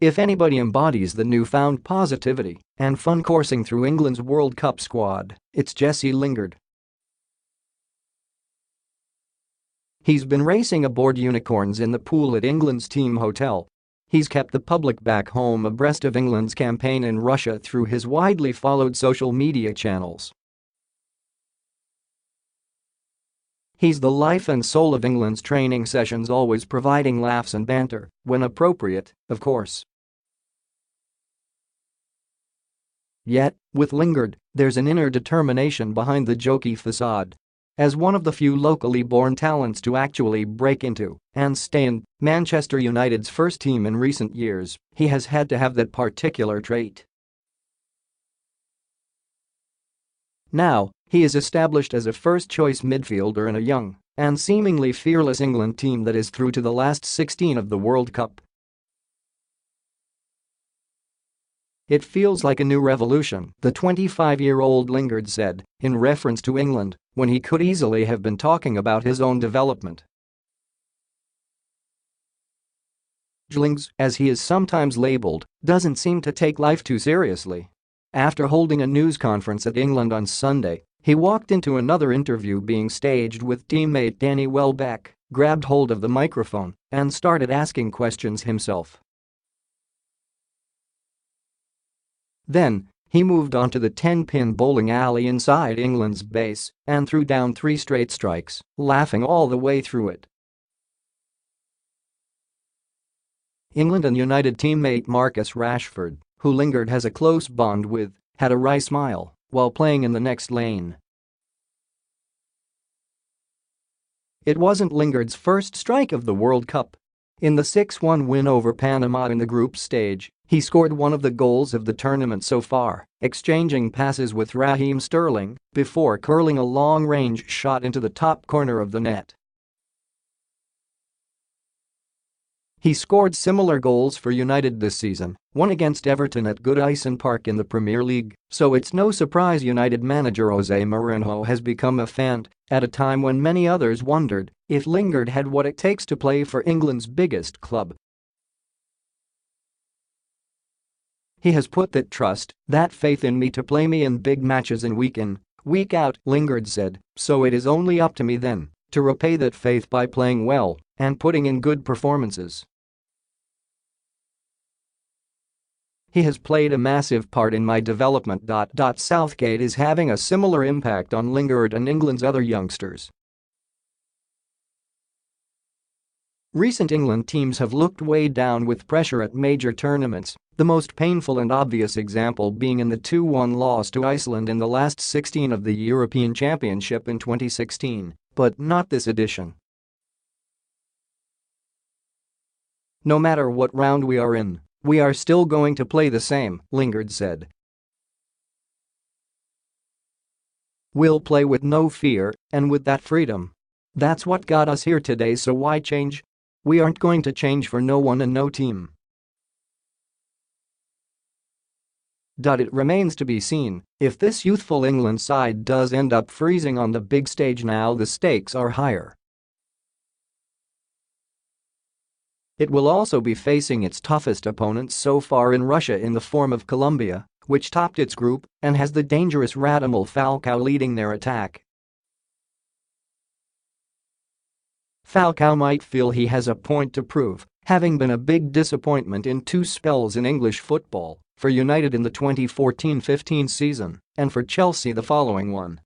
If anybody embodies the newfound positivity and fun coursing through England's World Cup squad, it's Jesse Lingard. He's been racing aboard unicorns in the pool at England's team hotel. He's kept the public back home abreast of England's campaign in Russia through his widely followed social media channels. He's the life and soul of England's training sessions, always providing laughs and banter, when appropriate, of course. Yet, with Lingard, there's an inner determination behind the jokey facade. As one of the few locally born talents to actually break into and stay in Manchester United's first team in recent years, he has had to have that particular trait. Now, he is established as a first-choice midfielder in a young and seemingly fearless England team that is through to the last 16 of the World Cup. "It feels like a new revolution," the 25-year-old Lingard said, in reference to England, when he could easily have been talking about his own development. Lings, as he is sometimes labelled, doesn't seem to take life too seriously. After holding a news conference at England on Sunday, he walked into another interview being staged with teammate Danny Welbeck, grabbed hold of the microphone, and started asking questions himself. Then, he moved on to the 10-pin bowling alley inside England's base and threw down 3 straight strikes, laughing all the way through it. England and United teammate Marcus Rashford, who Lingard has a close bond with, had a wry smile while playing in the next lane. It wasn't Lingard's first strike of the World Cup. In the 6-1 win over Panama in the group stage, he scored one of the goals of the tournament so far, exchanging passes with Raheem Sterling before curling a long-range shot into the top corner of the net. He scored similar goals for United this season, one against Everton at Goodison Park in the Premier League, so it's no surprise United manager Jose Mourinho has become a fan at a time when many others wondered if Lingard had what it takes to play for England's biggest club. "He has put that trust, that faith in me to play me in big matches and week in, week out," Lingard said, "so it is only up to me then to repay that faith by playing well and putting in good performances. He has played a massive part in my development. Southgate is having a similar impact on Lingard and England's other youngsters. Recent England teams have looked weighed down with pressure at major tournaments, the most painful and obvious example being in the 2-1 loss to Iceland in the last 16 of the European Championship in 2016, but not this edition. "No matter what round we are in, we are still going to play the same," Lingard said. "We'll play with no fear and with that freedom. That's what got us here today, so why change? We aren't going to change for no one and no team." It remains to be seen if this youthful England side does end up freezing on the big stage. Now the stakes are higher. It will also be facing its toughest opponents so far in Russia in the form of Colombia, which topped its group and has the dangerous Radamel Falcao leading their attack. Falcao might feel he has a point to prove, having been a big disappointment in 2 spells in English football, for United in the 2014-15 season and for Chelsea the following one.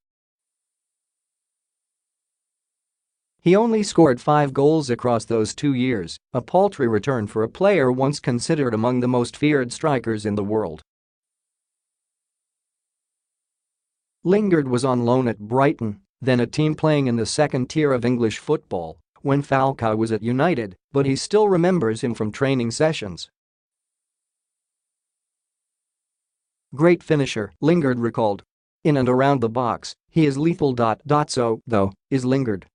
He only scored 5 goals across those 2 years, a paltry return for a player once considered among the most feared strikers in the world. Lingard was on loan at Brighton, then a team playing in the second tier of English football, when Falcao was at United, but he still remembers him from training sessions. "Great finisher," Lingard recalled. "In and around the box, he is lethal. So, though, is Lingard.